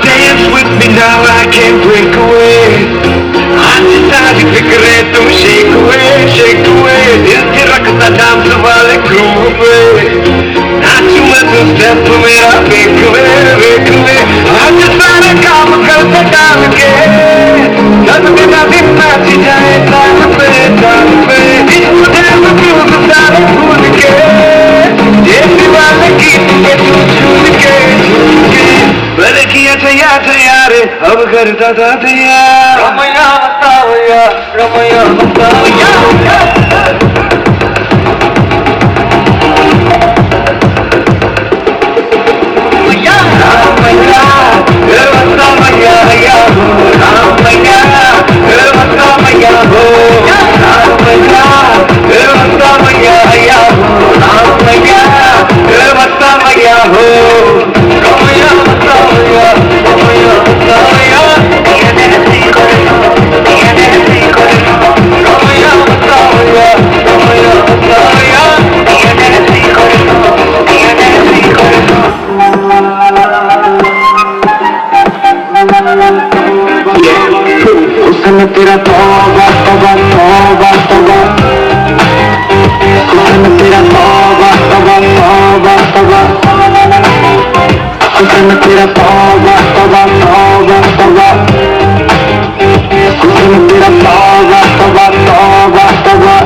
Dance with me now, I can't break away. आज सारी फिक्रें तुम shake away. दिल की रखता डांस वाले groove पे. नाचूं मैं तो step मेरा make away. आज सारे काम करते डाल के. जब बिना दिन नाच जाए ताल पे. इसको dance music सारे भूल के. ये दीवाने गीत में तू झूम के. मैंने किया तैयार अब करता था तैयार. रमैया बतावैया रमैया बतावैया. तेरा तौबा तौबा तौबा तौबा. हुस्न तेरा तौबा तौबा तौबा तौबा. हुस्न तेरा तौबा तौबा तौबा तौबा. हुस्न तेरा तौबा तौबा तौबा तौबा.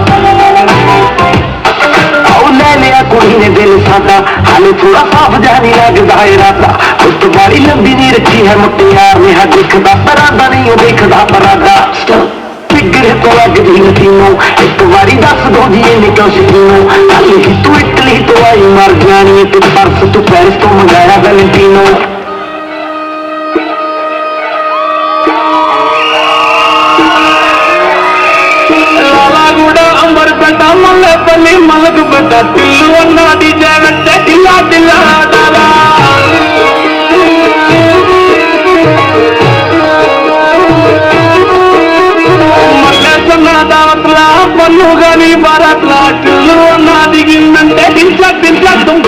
ले लिया कुड़ी ने दिल सादा. हाले थोड़ा साफ जानी लगदा है राता. उस बारी लंबी नहीं रखी है मुटियार ने. दिखदा परादा नहीं देखदा परादा. फिगर तो लगदी नसीनो. एक बारी दस दो जी निकल सकीनो. कल ही तू इटली तो आई मर जानी. तू परस तू पेरिस तो मंगाया वैलेंटिनो. अंबर बेटा मल्ले पल्ली मलक बेटा टिल्लू अन्ना दी जैवटे ढिला ढिला डाला. मल्ले सन्ना दावतला पन्नू गनी बारातला. टिल्लू अन्ना दी गिन्नंटे दिल तुम